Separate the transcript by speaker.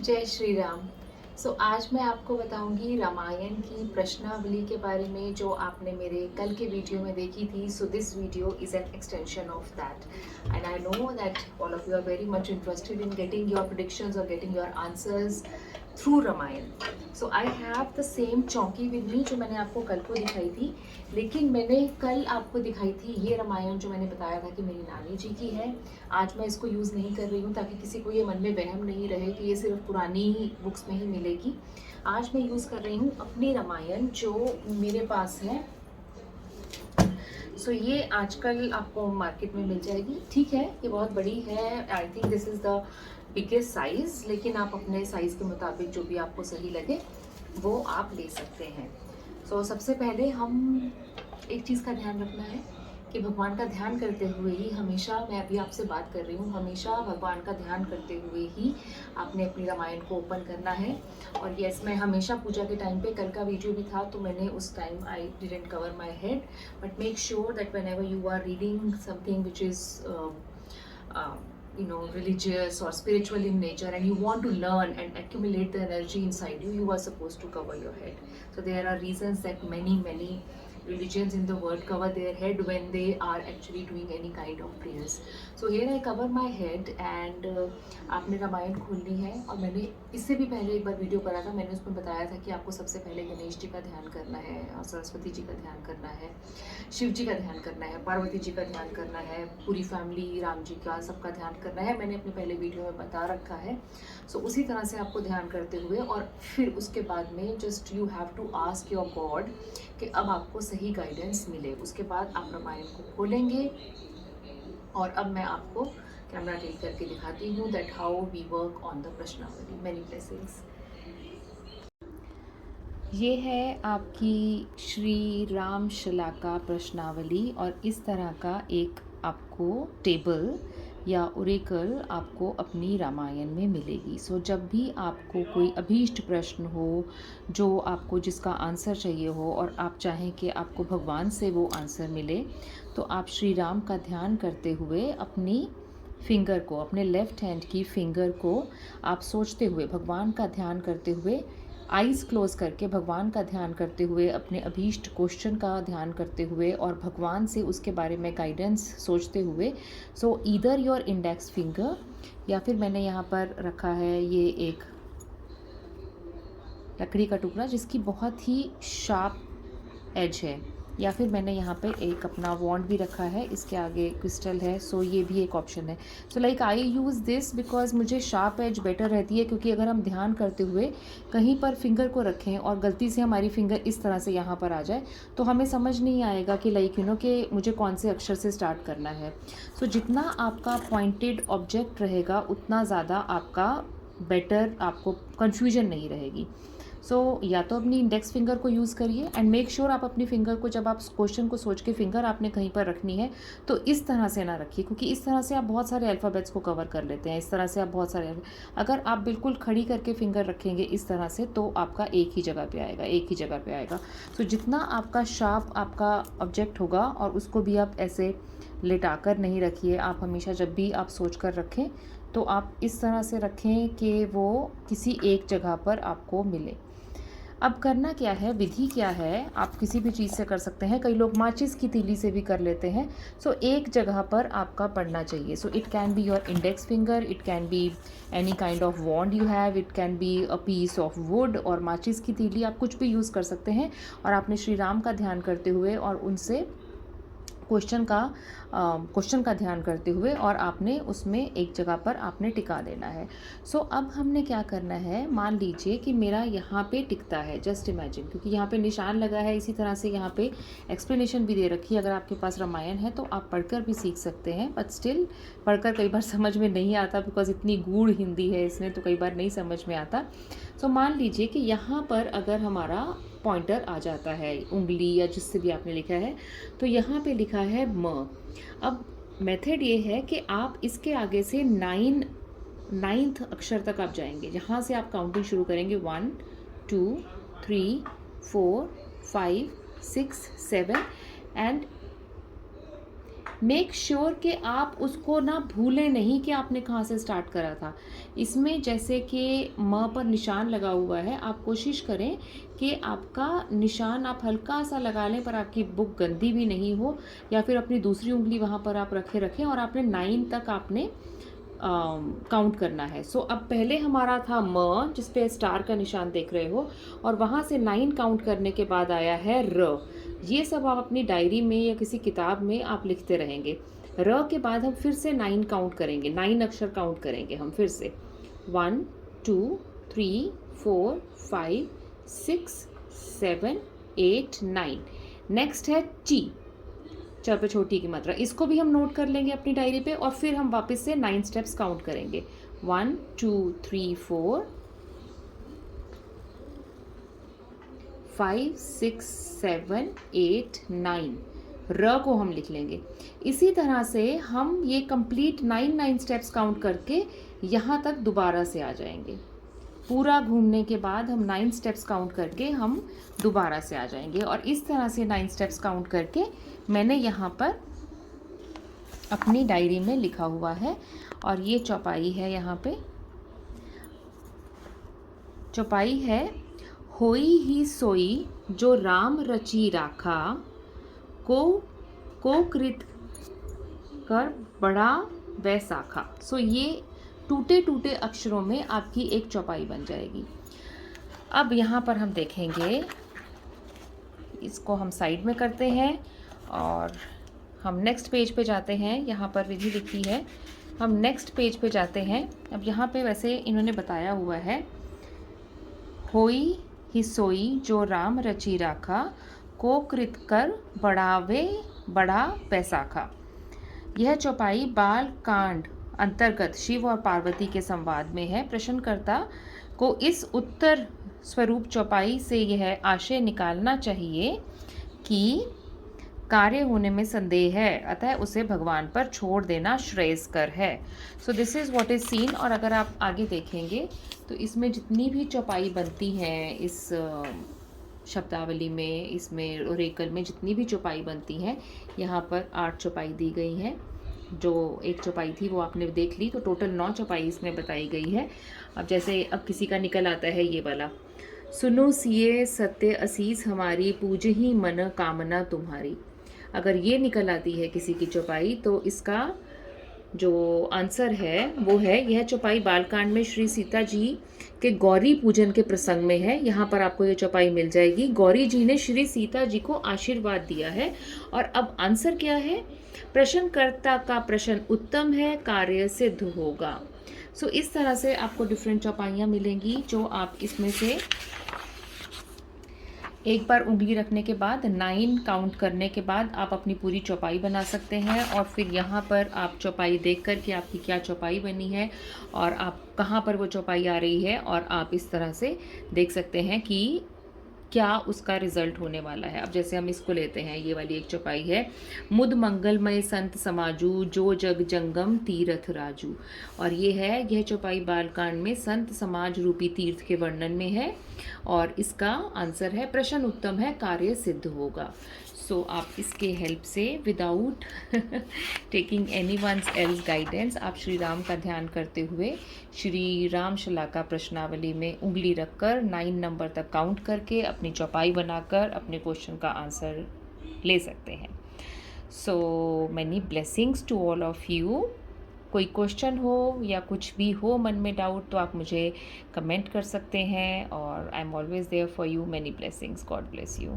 Speaker 1: जय श्री राम। आज मैं आपको बताऊंगी रामायण की प्रश्नावली के बारे में जो आपने मेरे कल के वीडियो में देखी थी। So this video is an extension of that and I know that all of you are very much interested in getting your predictions और getting your answers through Ramayana. So I have the same चौकी with me जो मैंने आपको कल को दिखाई थी, लेकिन मैंने कल आपको दिखाई थी ये रामायण जो मैंने बताया था कि मेरी नानी जी की है। आज मैं इसको यूज़ नहीं कर रही हूँ ताकि किसी को ये मन में वहम नहीं रहे कि ये सिर्फ पुरानी ही बुक्स में ही मिलेगी। आज मैं यूज़ कर रही हूँ अपनी रामायण जो मेरे पास है। ये आजकल आपको मार्केट में मिल जाएगी। ठीक है, ये बहुत बड़ी है। I think this is the biggest size, लेकिन आप अपने साइज़ के मुताबिक जो भी आपको सही लगे वो आप ले सकते हैं। सबसे पहले हम एक चीज़ का ध्यान रखना है कि भगवान का ध्यान करते हुए ही हमेशा, मैं अभी आपसे बात कर रही हूँ, हमेशा भगवान का ध्यान करते हुए ही आपने अपनी रामायण को ओपन करना है। और यस, मैं हमेशा पूजा के टाइम पे, कल का वीडियो भी था तो मैंने उस time I didn't cover my head, but make sure that whenever you are reading something which is religious or spiritual in nature and you want to learn and accumulate the energy inside you, you are supposed to cover your head. So there are reasons that many religions in the world cover their head when they are actually doing any kind of prayers. So here I cover my head and आपने रामायण खोलनी है। और मैंने इससे भी पहले एक बार video करा था, मैंने उसमें बताया था कि आपको सबसे पहले गणेश जी का ध्यान करना है और सरस्वती जी का ध्यान करना है, शिव जी का ध्यान करना है, पार्वती जी का ध्यान करना है, पूरी फैमिली, राम जी का, सबका ध्यान करना है। मैंने अपने पहले वीडियो में बता रखा है। उसी तरह से आपको ध्यान करते हुए और फिर उसके बाद में just you have to ask your God कि अब आपको सही गाइडेंस मिले। उसके बाद आप रामायण को खोलेंगे और अब मैं आपको कैमरा टिल्ट करके दिखाती हूँ that how we work on the प्रश्नावली। Many blessings. ये है आपकी श्री राम शलाका प्रश्नावली और इस तरह का एक आपको टेबल या ओरेकल आपको अपनी रामायण में मिलेगी। जब भी आपको कोई अभीष्ट प्रश्न हो जो आपको, जिसका आंसर चाहिए हो और आप चाहें कि आपको भगवान से वो आंसर मिले, तो आप श्री राम का ध्यान करते हुए अपनी फिंगर को, अपने लेफ़्ट हैंड की फिंगर को आप सोचते हुए, भगवान का ध्यान करते हुए, आइज़ क्लोज करके भगवान का ध्यान करते हुए, अपने अभीष्ट क्वेश्चन का ध्यान करते हुए और भगवान से उसके बारे में गाइडेंस सोचते हुए, ईदर योर इंडेक्स फिंगर, या फिर मैंने यहाँ पर रखा है ये एक लकड़ी का टुकड़ा जिसकी बहुत ही शार्प एज है, या फिर मैंने यहाँ पे एक अपना वॉन्ड भी रखा है, इसके आगे क्रिस्टल है। ये भी एक ऑप्शन है। Like I use this because मुझे शार्प एज बेटर रहती है, क्योंकि अगर हम ध्यान करते हुए कहीं पर फिंगर को रखें और गलती से हमारी फिंगर इस तरह से यहाँ पर आ जाए तो हमें समझ नहीं आएगा कि लाइक कि मुझे कौन से अक्षर से स्टार्ट करना है। जितना आपका पॉइंटेड ऑब्जेक्ट रहेगा उतना ज़्यादा आपका बेटर, आपको कन्फ्यूजन नहीं रहेगी। या तो अपनी इंडेक्स फिंगर को यूज़ करिए एंड मेक श्योर आप अपनी फिंगर को, जब आप क्वेश्चन को सोच के फिंगर आपने कहीं पर रखनी है तो इस तरह से ना रखिए, क्योंकि इस तरह से आप बहुत सारे अल्फ़ाबेट्स को कवर कर लेते हैं। इस तरह से आप बहुत सारे, अगर आप बिल्कुल खड़ी करके फिंगर रखेंगे इस तरह से तो आपका एक ही जगह पे आएगा, एक ही जगह पे आएगा। जितना आपका शार्प आपका ऑब्जेक्ट होगा, और उसको भी आप ऐसे लेटा कर नहीं रखिए, आप हमेशा जब भी आप सोच कर रखें तो आप इस तरह से रखें कि वो किसी एक जगह पर आपको मिले। अब करना क्या है, विधि क्या है, आप किसी भी चीज़ से कर सकते हैं। कई लोग माचिस की तीली से भी कर लेते हैं। एक जगह पर आपका पड़ना चाहिए। It can be your index finger, it can be any kind of wand you have, it can be a piece of wood, और माचिस की तीली आप कुछ भी यूज़ कर सकते हैं। और आपने श्री राम का ध्यान करते हुए और उनसे क्वेश्चन का ध्यान करते हुए और आपने उसमें एक जगह पर आपने टिका देना है। अब हमने क्या करना है, मान लीजिए कि मेरा यहाँ पे टिकता है, जस्ट इमेजिन, क्योंकि यहाँ पे निशान लगा है, इसी तरह से यहाँ पे एक्सप्लेनेशन भी दे रखी है। अगर आपके पास रामायण है तो आप पढ़कर भी सीख सकते हैं, बट स्टिल पढ़कर कई बार समझ में नहीं आता, बिकॉज इतनी गूढ़ हिंदी है इसमें, तो कई बार नहीं समझ में आता। मान लीजिए कि यहाँ पर अगर हमारा पॉइंटर आ जाता है, उंगली या जिससे भी आपने लिखा है, तो यहाँ पे लिखा है म। अब मेथड ये है कि आप इसके आगे से नाइन्थ अक्षर तक आप जाएंगे, जहाँ से आप काउंटिंग शुरू करेंगे 1 2 3 4 5 6 7 एंड मेक श्योर कि आप उसको ना भूलें नहीं कि आपने कहाँ से स्टार्ट करा था। इसमें जैसे कि म पर निशान लगा हुआ है, आप कोशिश करें कि आपका निशान आप हल्का सा लगा लें पर आपकी बुक गंदी भी नहीं हो, या फिर अपनी दूसरी उंगली वहाँ पर आप रखें और आपने 9 तक आपने काउंट करना है। सो अब पहले हमारा था म जिस पे स्टार का निशान देख रहे हो, और वहाँ से 9 काउंट करने के बाद आया है र। ये सब आप अपनी डायरी में या किसी किताब में आप लिखते रहेंगे। र के बाद हम फिर से 9 काउंट करेंगे, 9 अक्षर काउंट करेंगे हम फिर से। 1 2 3 4 5 6 7 8 9। नेक्स्ट है ची, च पे छोटी की मात्रा, इसको भी हम नोट कर लेंगे अपनी डायरी पे, और फिर हम वापस से 9 स्टेप्स काउंट करेंगे। 1 2 3 4 5 6 7 8 9। र को हम लिख लेंगे। इसी तरह से हम ये कंप्लीट 9 स्टेप्स काउंट करके यहाँ तक दोबारा से आ जाएंगे। पूरा घूमने के बाद हम 9 स्टेप्स काउंट करके हम दोबारा से आ जाएंगे, और इस तरह से 9 स्टेप्स काउंट करके मैंने यहाँ पर अपनी डायरी में लिखा हुआ है। और ये चौपाई है, यहाँ पे चौपाई है, होई ही सोई जो राम रची राखा, को कृत कर बड़ा वैसाखा। सो ये टूटे टूटे अक्षरों में आपकी एक चौपाई बन जाएगी। अब यहाँ पर हम देखेंगे, इसको हम साइड में करते हैं और हम नेक्स्ट पेज पे जाते हैं। यहाँ पर विधि लिखी है, हम नेक्स्ट पेज पे जाते हैं। अब यहाँ पे वैसे इन्होंने बताया हुआ है, होई ही सोई जो राम रची राखा, को कृत कर बढ़ावे बड़ा पैसाखा। यह चौपाई बाल कांड अंतर्गत शिव और पार्वती के संवाद में है। प्रश्नकर्ता को इस उत्तर स्वरूप चौपाई से यह आशय निकालना चाहिए कि कार्य होने में संदेह है, अतः उसे भगवान पर छोड़ देना श्रेयस्कर है। So this is what is scene. और अगर आप आगे देखेंगे तो इसमें जितनी भी चौपाई बनती हैं इस शब्दावली में, इसमें ओरेकल में जितनी भी चौपाई बनती हैं, यहाँ पर 8 चौपाई दी गई हैं। जो एक चौपाई थी वो आपने देख ली, तो टोटल 9 चौपाई इसमें बताई गई है। अब जैसे अब किसी का निकल आता है ये वाला, सुनो सिए सत्य असीस हमारी, पूज ही मन कामना तुम्हारी। अगर ये निकल आती है किसी की चौपाई, तो इसका जो आंसर है वो है, यह चौपाई बालकांड में श्री सीता जी के गौरी पूजन के प्रसंग में है। यहाँ पर आपको ये चौपाई मिल जाएगी। गौरी जी ने श्री सीता जी को आशीर्वाद दिया है। और अब आंसर क्या है, प्रश्नकर्ता का प्रश्न उत्तम है, कार्य सिद्ध होगा। सो इस तरह से आपको डिफरेंट चौपाइयाँ मिलेंगी, जो आप इसमें से एक बार उंगली रखने के बाद 9 काउंट करने के बाद आप अपनी पूरी चौपाई बना सकते हैं। और फिर यहाँ पर आप चौपाई देख कर कि आपकी क्या चौपाई बनी है और आप कहाँ पर वो चौपाई आ रही है, और आप इस तरह से देख सकते हैं कि क्या उसका रिजल्ट होने वाला है। अब जैसे हम इसको लेते हैं, ये वाली एक चौपाई है, मुद मंगलमय संत समाजू, जो जग जंगम तीर्थ राजू। और ये है, यह चौपाई बालकांड में संत समाज रूपी तीर्थ के वर्णन में है। और इसका आंसर है, प्रश्न उत्तम है, कार्य सिद्ध होगा। सो आप इसके हेल्प से without taking any ones else guidance, आप श्री राम का ध्यान करते हुए श्री राम शलाका प्रश्नावली में उंगली रखकर 9 नंबर तक काउंट करके अपनी चौपाई बनाकर अपने क्वेश्चन का आंसर ले सकते हैं। So many blessings to all of you. कोई क्वेश्चन हो या कुछ भी हो मन में डाउट, तो आप मुझे कमेंट कर सकते हैं, और I am always there for you. Many blessings, God bless you.